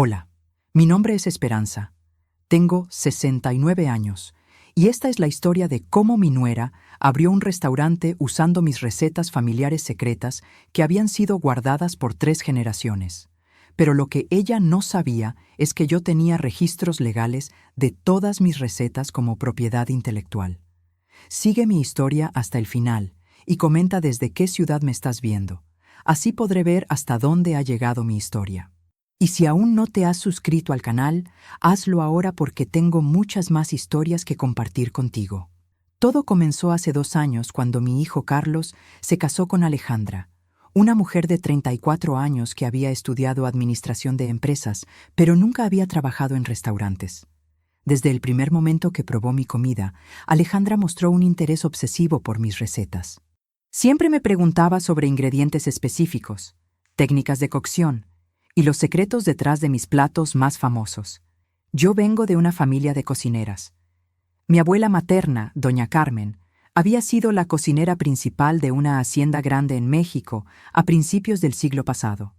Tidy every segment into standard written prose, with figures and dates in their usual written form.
Hola, mi nombre es Esperanza. Tengo 69 años y esta es la historia de cómo mi nuera abrió un restaurante usando mis recetas familiares secretas que habían sido guardadas por 3 generaciones. Pero lo que ella no sabía es que yo tenía registros legales de todas mis recetas como propiedad intelectual. Sigue mi historia hasta el final y comenta desde qué ciudad me estás viendo. Así podré ver hasta dónde ha llegado mi historia. Y si aún no te has suscrito al canal, hazlo ahora porque tengo muchas más historias que compartir contigo. Todo comenzó hace 2 años cuando mi hijo Carlos se casó con Alejandra, una mujer de 34 años que había estudiado administración de empresas, pero nunca había trabajado en restaurantes. Desde el primer momento que probó mi comida, Alejandra mostró un interés obsesivo por mis recetas. Siempre me preguntaba sobre ingredientes específicos, técnicas de cocción y los secretos detrás de mis platos más famosos. Yo vengo de una familia de cocineras. Mi abuela materna, doña Carmen, había sido la cocinera principal de una hacienda grande en México a principios del siglo pasado.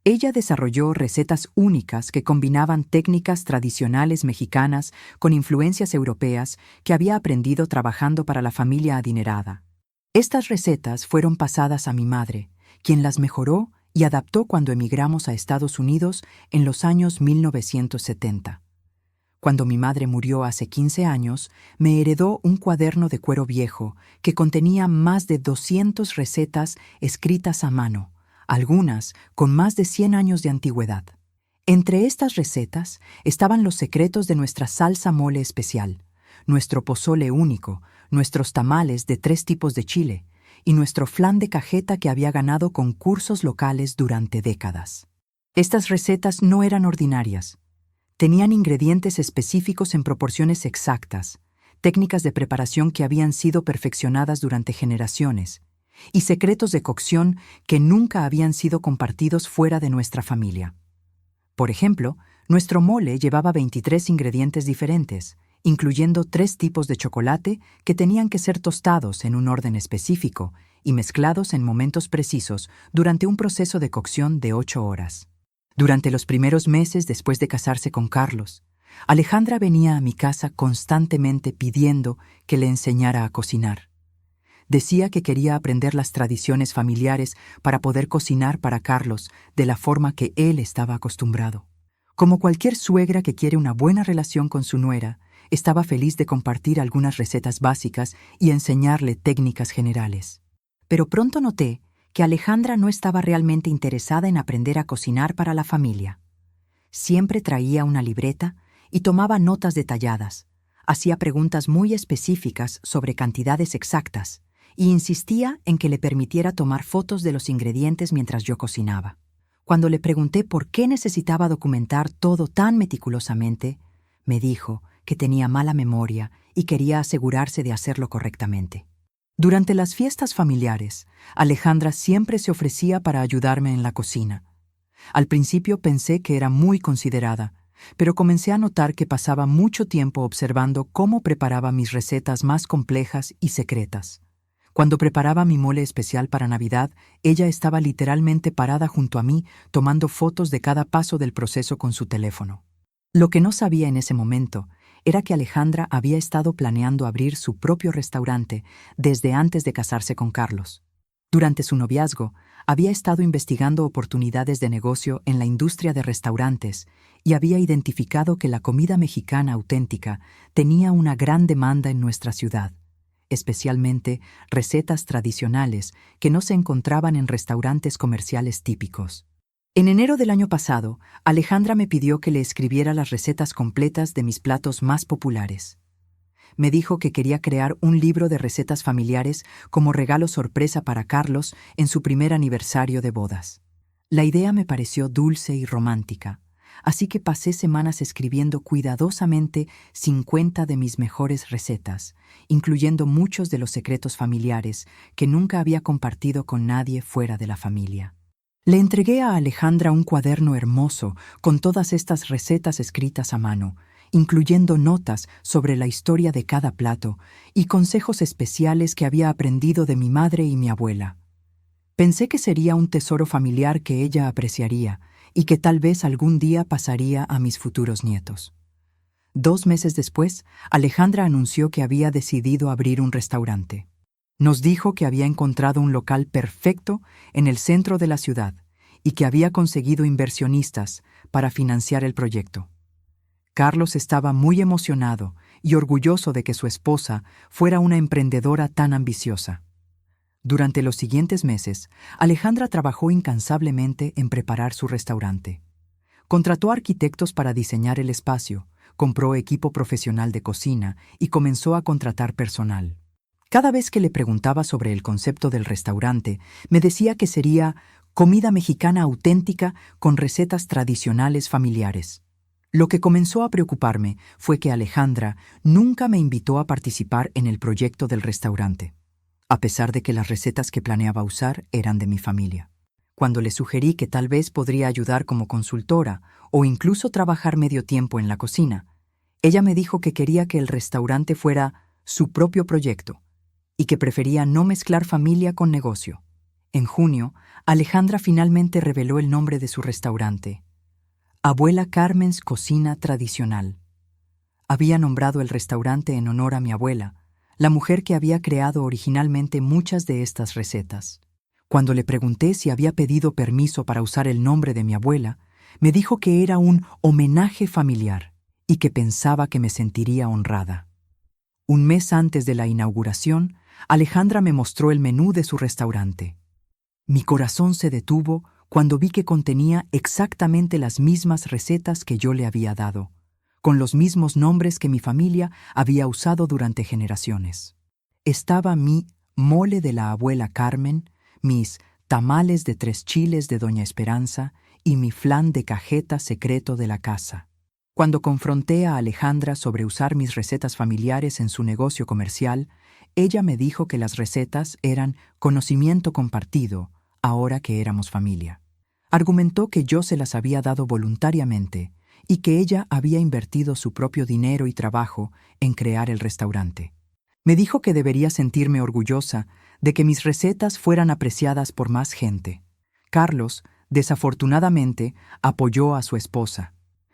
Ella desarrolló recetas únicas que combinaban técnicas tradicionales mexicanas con influencias europeas que había aprendido trabajando para la familia adinerada. Estas recetas fueron pasadas a mi madre, quien las mejoró y adaptó cuando emigramos a Estados Unidos en los años 1970. Cuando mi madre murió hace 15 años, me heredó un cuaderno de cuero viejo que contenía más de 200 recetas escritas a mano, algunas con más de 100 años de antigüedad. Entre estas recetas estaban los secretos de nuestra salsa mole especial, nuestro pozole único, nuestros tamales de 3 tipos de chile, y nuestro flan de cajeta que había ganado concursos locales durante décadas. Estas recetas no eran ordinarias. Tenían ingredientes específicos en proporciones exactas, técnicas de preparación que habían sido perfeccionadas durante generaciones, y secretos de cocción que nunca habían sido compartidos fuera de nuestra familia. Por ejemplo, nuestro mole llevaba 23 ingredientes diferentes, incluyendo 3 tipos de chocolate que tenían que ser tostados en un orden específico y mezclados en momentos precisos durante un proceso de cocción de 8 horas. Durante los primeros meses después de casarse con Carlos, Alejandra venía a mi casa constantemente pidiendo que le enseñara a cocinar. Decía que quería aprender las tradiciones familiares para poder cocinar para Carlos de la forma que él estaba acostumbrado. Como cualquier suegra que quiere una buena relación con su nuera, estaba feliz de compartir algunas recetas básicas y enseñarle técnicas generales. Pero pronto noté que Alejandra no estaba realmente interesada en aprender a cocinar para la familia. Siempre traía una libreta y tomaba notas detalladas, hacía preguntas muy específicas sobre cantidades exactas y insistía en que le permitiera tomar fotos de los ingredientes mientras yo cocinaba. Cuando le pregunté por qué necesitaba documentar todo tan meticulosamente, me dijo que tenía mala memoria y quería asegurarse de hacerlo correctamente. Durante las fiestas familiares, Alejandra siempre se ofrecía para ayudarme en la cocina. Al principio pensé que era muy considerada, pero comencé a notar que pasaba mucho tiempo observando cómo preparaba mis recetas más complejas y secretas. Cuando preparaba mi mole especial para Navidad, ella estaba literalmente parada junto a mí, tomando fotos de cada paso del proceso con su teléfono. Lo que no sabía en ese momento era que Alejandra había estado planeando abrir su propio restaurante desde antes de casarse con Carlos. Durante su noviazgo, había estado investigando oportunidades de negocio en la industria de restaurantes y había identificado que la comida mexicana auténtica tenía una gran demanda en nuestra ciudad, especialmente recetas tradicionales que no se encontraban en restaurantes comerciales típicos. En enero del año pasado, Alejandra me pidió que le escribiera las recetas completas de mis platos más populares. Me dijo que quería crear un libro de recetas familiares como regalo sorpresa para Carlos en su primer aniversario de bodas. La idea me pareció dulce y romántica, así que pasé semanas escribiendo cuidadosamente 50 de mis mejores recetas, incluyendo muchos de los secretos familiares que nunca había compartido con nadie fuera de la familia. Le entregué a Alejandra un cuaderno hermoso con todas estas recetas escritas a mano, incluyendo notas sobre la historia de cada plato y consejos especiales que había aprendido de mi madre y mi abuela. Pensé que sería un tesoro familiar que ella apreciaría y que tal vez algún día pasaría a mis futuros nietos. 2 meses después, Alejandra anunció que había decidido abrir un restaurante. Nos dijo que había encontrado un local perfecto en el centro de la ciudad y que había conseguido inversionistas para financiar el proyecto. Carlos estaba muy emocionado y orgulloso de que su esposa fuera una emprendedora tan ambiciosa. Durante los siguientes meses, Alejandra trabajó incansablemente en preparar su restaurante. Contrató arquitectos para diseñar el espacio, compró equipo profesional de cocina y comenzó a contratar personal. Cada vez que le preguntaba sobre el concepto del restaurante, me decía que sería comida mexicana auténtica con recetas tradicionales familiares. Lo que comenzó a preocuparme fue que Alejandra nunca me invitó a participar en el proyecto del restaurante, a pesar de que las recetas que planeaba usar eran de mi familia. Cuando le sugerí que tal vez podría ayudar como consultora o incluso trabajar medio tiempo en la cocina, ella me dijo que quería que el restaurante fuera su propio proyecto y que prefería no mezclar familia con negocio. En junio, Alejandra finalmente reveló el nombre de su restaurante: Abuela Carmen's Cocina Tradicional. Había nombrado el restaurante en honor a mi abuela, la mujer que había creado originalmente muchas de estas recetas. Cuando le pregunté si había pedido permiso para usar el nombre de mi abuela, me dijo que era un homenaje familiar y que pensaba que me sentiría honrada. Un mes antes de la inauguración, Alejandra me mostró el menú de su restaurante. Mi corazón se detuvo cuando vi que contenía exactamente las mismas recetas que yo le había dado, con los mismos nombres que mi familia había usado durante generaciones. Estaba mi mole de la abuela Carmen, mis tamales de 3 chiles de Doña Esperanza y mi flan de cajeta secreto de la casa. Cuando confronté a Alejandra sobre usar mis recetas familiares en su negocio comercial, ella me dijo que las recetas eran conocimiento compartido, ahora que éramos familia. Argumentó que yo se las había dado voluntariamente y que ella había invertido su propio dinero y trabajo en crear el restaurante. Me dijo que debería sentirme orgullosa de que mis recetas fueran apreciadas por más gente. Carlos, desafortunadamente, apoyó a su esposa.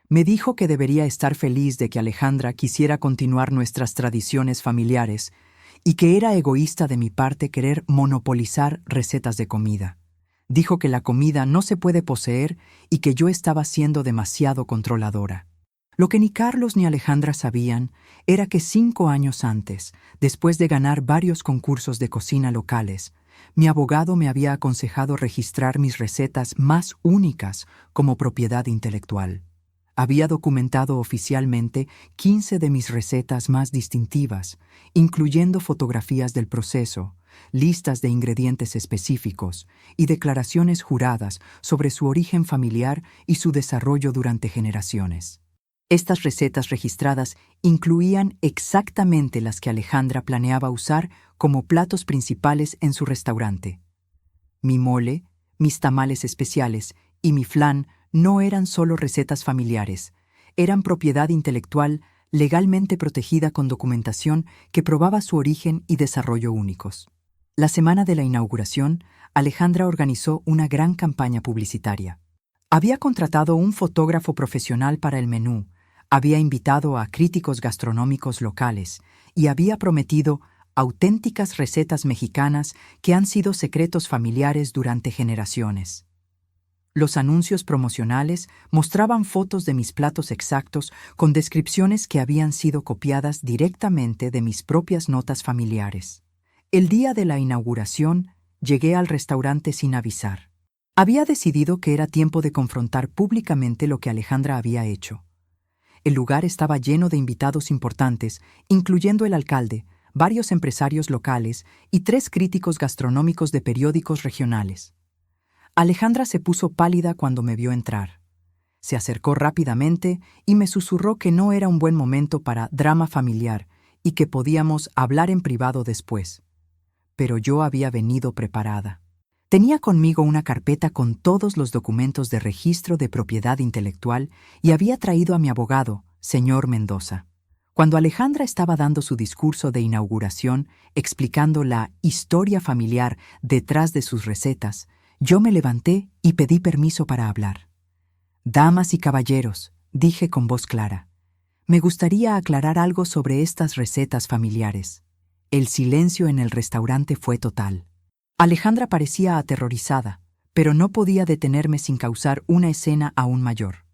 Me dijo que debería estar feliz de que Alejandra quisiera continuar nuestras tradiciones familiares y que era egoísta de mi parte querer monopolizar recetas de comida. Dijo que la comida no se puede poseer y que yo estaba siendo demasiado controladora. Lo que ni Carlos ni Alejandra sabían era que 5 años antes, después de ganar varios concursos de cocina locales, mi abogado me había aconsejado registrar mis recetas más únicas como propiedad intelectual. Había documentado oficialmente 15 de mis recetas más distintivas, incluyendo fotografías del proceso, listas de ingredientes específicos y declaraciones juradas sobre su origen familiar y su desarrollo durante generaciones. Estas recetas registradas incluían exactamente las que Alejandra planeaba usar como platos principales en su restaurante. Mi mole, mis tamales especiales y mi flan no eran solo recetas familiares, eran propiedad intelectual legalmente protegida con documentación que probaba su origen y desarrollo únicos. La semana de la inauguración, Alejandra organizó una gran campaña publicitaria. Había contratado un fotógrafo profesional para el menú, había invitado a críticos gastronómicos locales y había prometido auténticas recetas mexicanas que han sido secretos familiares durante generaciones. Los anuncios promocionales mostraban fotos de mis platos exactos con descripciones que habían sido copiadas directamente de mis propias notas familiares. El día de la inauguración, llegué al restaurante sin avisar. Había decidido que era tiempo de confrontar públicamente lo que Alejandra había hecho. El lugar estaba lleno de invitados importantes, incluyendo el alcalde, varios empresarios locales y 3 críticos gastronómicos de periódicos regionales. Alejandra se puso pálida cuando me vio entrar. Se acercó rápidamente y me susurró que no era un buen momento para drama familiar y que podíamos hablar en privado después. Pero yo había venido preparada. Tenía conmigo una carpeta con todos los documentos de registro de propiedad intelectual y había traído a mi abogado, señor Mendoza. Cuando Alejandra estaba dando su discurso de inauguración, explicando la historia familiar detrás de sus recetas, yo me levanté y pedí permiso para hablar. Damas y caballeros, dije con voz clara, me gustaría aclarar algo sobre estas recetas familiares. El silencio en el restaurante fue total. Alejandra parecía aterrorizada, pero no podía detenerme sin causar una escena aún mayor.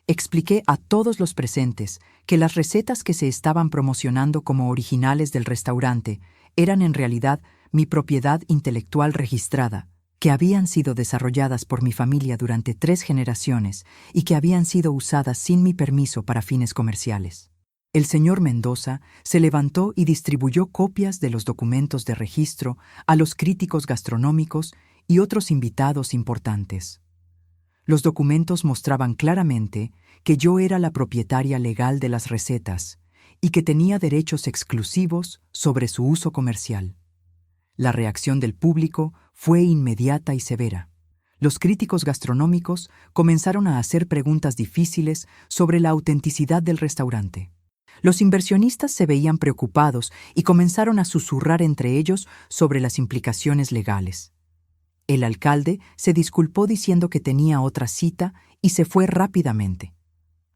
Expliqué a todos los presentes que las recetas que se estaban promocionando como originales del restaurante eran en realidad mi propiedad intelectual registrada, que habían sido desarrolladas por mi familia durante 3 generaciones y que habían sido usadas sin mi permiso para fines comerciales. El señor Mendoza se levantó y distribuyó copias de los documentos de registro a los críticos gastronómicos y otros invitados importantes. Los documentos mostraban claramente que yo era la propietaria legal de las recetas y que tenía derechos exclusivos sobre su uso comercial. La reacción del público fue inmediata y severa. Los críticos gastronómicos comenzaron a hacer preguntas difíciles sobre la autenticidad del restaurante. Los inversionistas se veían preocupados y comenzaron a susurrar entre ellos sobre las implicaciones legales. El alcalde se disculpó diciendo que tenía otra cita y se fue rápidamente.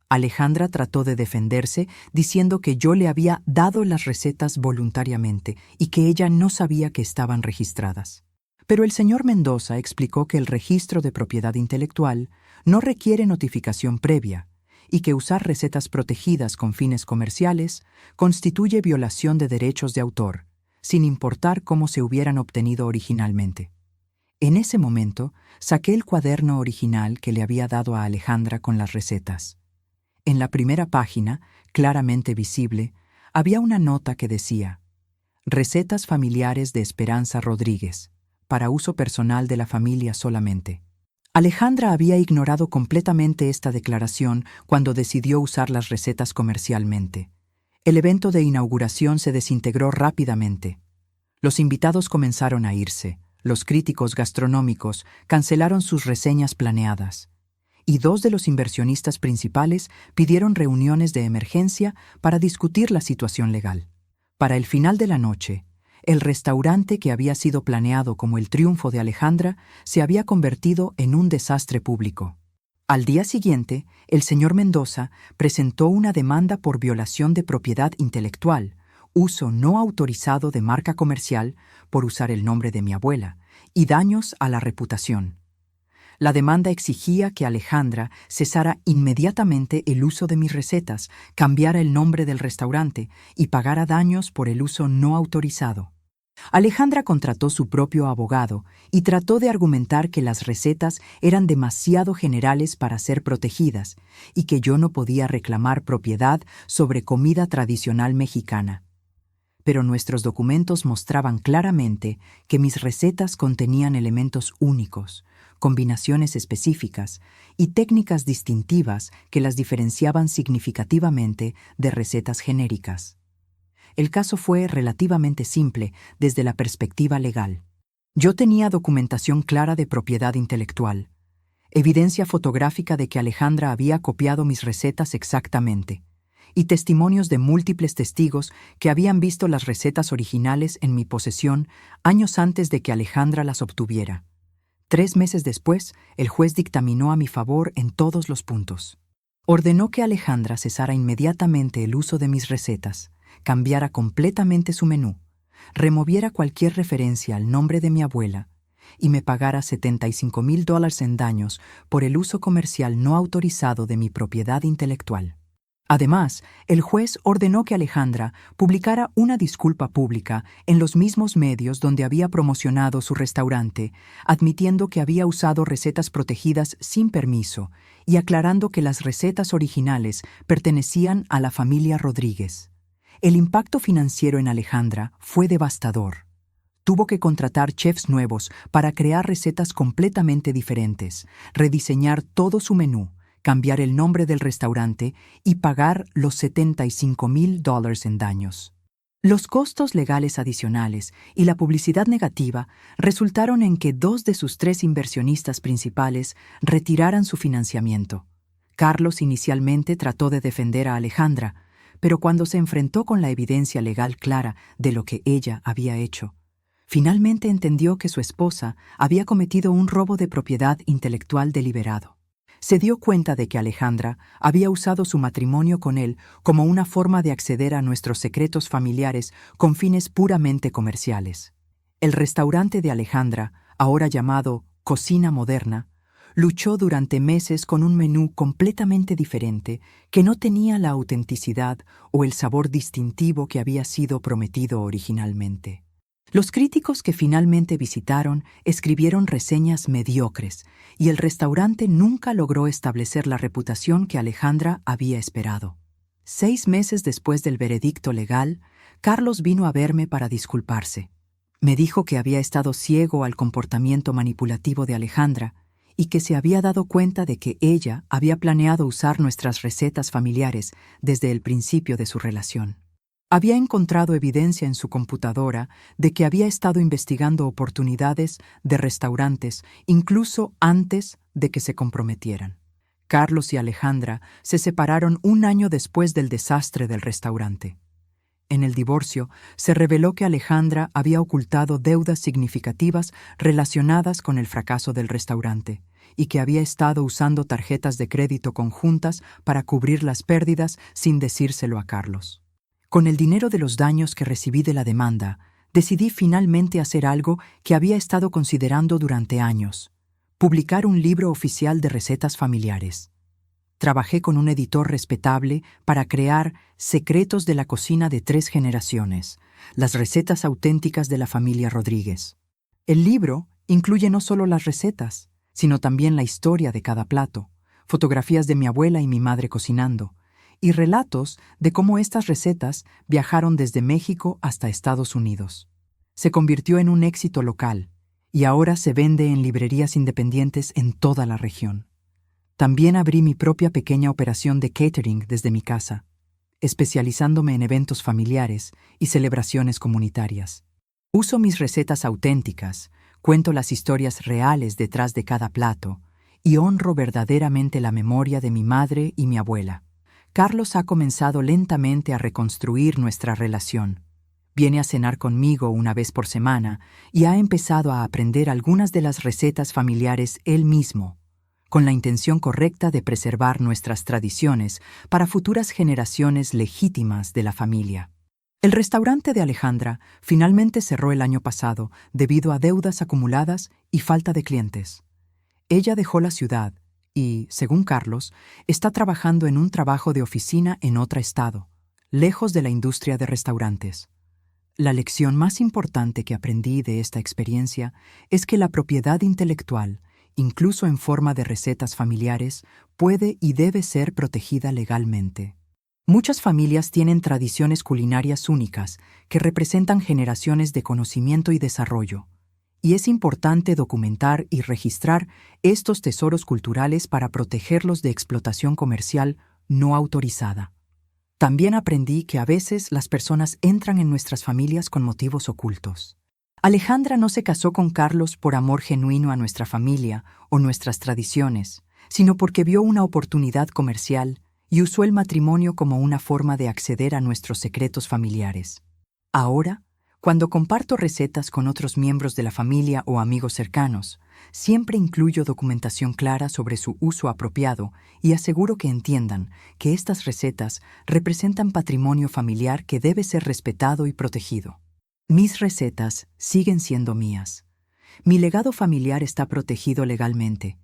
Alejandra trató de defenderse diciendo que yo le había dado las recetas voluntariamente y que ella no sabía que estaban registradas. Pero el señor Mendoza explicó que el registro de propiedad intelectual no requiere notificación previa y que usar recetas protegidas con fines comerciales constituye violación de derechos de autor, sin importar cómo se hubieran obtenido originalmente. En ese momento, saqué el cuaderno original que le había dado a Alejandra con las recetas. En la primera página, claramente visible, había una nota que decía: Recetas familiares de Esperanza Rodríguez, para uso personal de la familia solamente. Alejandra había ignorado completamente esta declaración cuando decidió usar las recetas comercialmente. El evento de inauguración se desintegró rápidamente. Los invitados comenzaron a irse. Los críticos gastronómicos cancelaron sus reseñas planeadas. Y 2 de los inversionistas principales pidieron reuniones de emergencia para discutir la situación legal. Para el final de la noche, el restaurante que había sido planeado como el triunfo de Alejandra se había convertido en un desastre público. Al día siguiente, el señor Mendoza presentó una demanda por violación de propiedad intelectual, uso no autorizado de marca comercial por usar el nombre de mi abuela, y daños a la reputación. La demanda exigía que Alejandra cesara inmediatamente el uso de mis recetas, cambiara el nombre del restaurante y pagara daños por el uso no autorizado. Alejandra contrató su propio abogado y trató de argumentar que las recetas eran demasiado generales para ser protegidas y que yo no podía reclamar propiedad sobre comida tradicional mexicana. Pero nuestros documentos mostraban claramente que mis recetas contenían elementos únicos, combinaciones específicas y técnicas distintivas que las diferenciaban significativamente de recetas genéricas. El caso fue relativamente simple desde la perspectiva legal. Yo tenía documentación clara de propiedad intelectual, evidencia fotográfica de que Alejandra había copiado mis recetas exactamente, y testimonios de múltiples testigos que habían visto las recetas originales en mi posesión años antes de que Alejandra las obtuviera. 3 meses después, el juez dictaminó a mi favor en todos los puntos. Ordenó que Alejandra cesara inmediatamente el uso de mis recetas, cambiara completamente su menú, removiera cualquier referencia al nombre de mi abuela y me pagara $75,000 en daños por el uso comercial no autorizado de mi propiedad intelectual. Además, el juez ordenó que Alejandra publicara una disculpa pública en los mismos medios donde había promocionado su restaurante, admitiendo que había usado recetas protegidas sin permiso y aclarando que las recetas originales pertenecían a la familia Rodríguez. El impacto financiero en Alejandra fue devastador. Tuvo que contratar chefs nuevos para crear recetas completamente diferentes, rediseñar todo su menú, cambiar el nombre del restaurante y pagar los $75,000 en daños. Los costos legales adicionales y la publicidad negativa resultaron en que 2 de sus 3 inversionistas principales retiraran su financiamiento. Carlos inicialmente trató de defender a Alejandra, pero cuando se enfrentó con la evidencia legal clara de lo que ella había hecho, finalmente entendió que su esposa había cometido un robo de propiedad intelectual deliberado. Se dio cuenta de que Alejandra había usado su matrimonio con él como una forma de acceder a nuestros secretos familiares con fines puramente comerciales. El restaurante de Alejandra, ahora llamado Cocina Moderna, luchó durante meses con un menú completamente diferente que no tenía la autenticidad o el sabor distintivo que había sido prometido originalmente. Los críticos que finalmente visitaron escribieron reseñas mediocres y el restaurante nunca logró establecer la reputación que Alejandra había esperado. 6 meses después del veredicto legal, Carlos vino a verme para disculparse. Me dijo que había estado ciego al comportamiento manipulativo de Alejandra y que se había dado cuenta de que ella había planeado usar nuestras recetas familiares desde el principio de su relación. Había encontrado evidencia en su computadora de que había estado investigando oportunidades de restaurantes incluso antes de que se comprometieran. Carlos y Alejandra se separaron 1 año después del desastre del restaurante. En el divorcio, se reveló que Alejandra había ocultado deudas significativas relacionadas con el fracaso del restaurante y que había estado usando tarjetas de crédito conjuntas para cubrir las pérdidas sin decírselo a Carlos. Con el dinero de los daños que recibí de la demanda, decidí finalmente hacer algo que había estado considerando durante años: publicar un libro oficial de recetas familiares. Trabajé con un editor respetable para crear Secretos de la cocina de 3 generaciones, las recetas auténticas de la familia Rodríguez. El libro incluye no solo las recetas, sino también la historia de cada plato, fotografías de mi abuela y mi madre cocinando, y relatos de cómo estas recetas viajaron desde México hasta Estados Unidos. Se convirtió en un éxito local y ahora se vende en librerías independientes en toda la región. También abrí mi propia pequeña operación de catering desde mi casa, especializándome en eventos familiares y celebraciones comunitarias. Uso mis recetas auténticas, cuento las historias reales detrás de cada plato y honro verdaderamente la memoria de mi madre y mi abuela. Carlos ha comenzado lentamente a reconstruir nuestra relación. Viene a cenar conmigo 1 vez por semana y ha empezado a aprender algunas de las recetas familiares él mismo, con la intención correcta de preservar nuestras tradiciones para futuras generaciones legítimas de la familia. El restaurante de Alejandra finalmente cerró el año pasado debido a deudas acumuladas y falta de clientes. Ella dejó la ciudad y, según Carlos, está trabajando en un trabajo de oficina en otro estado, lejos de la industria de restaurantes. La lección más importante que aprendí de esta experiencia es que la propiedad intelectual, incluso en forma de recetas familiares, puede y debe ser protegida legalmente. Muchas familias tienen tradiciones culinarias únicas que representan generaciones de conocimiento y desarrollo, y es importante documentar y registrar estos tesoros culturales para protegerlos de explotación comercial no autorizada. También aprendí que a veces las personas entran en nuestras familias con motivos ocultos. Alejandra no se casó con Carlos por amor genuino a nuestra familia o nuestras tradiciones, sino porque vio una oportunidad comercial y usó el matrimonio como una forma de acceder a nuestros secretos familiares. Ahora, cuando comparto recetas con otros miembros de la familia o amigos cercanos, siempre incluyo documentación clara sobre su uso apropiado y aseguro que entiendan que estas recetas representan patrimonio familiar que debe ser respetado y protegido. Mis recetas siguen siendo mías. Mi legado familiar está protegido legalmente,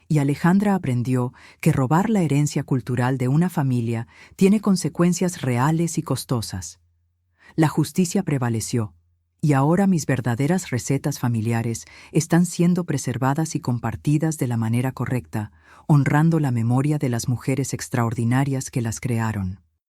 y Alejandra aprendió que robar la herencia cultural de una familia tiene consecuencias reales y costosas. La justicia prevaleció, y ahora mis verdaderas recetas familiares están siendo preservadas y compartidas de la manera correcta, honrando la memoria de las mujeres extraordinarias que las crearon.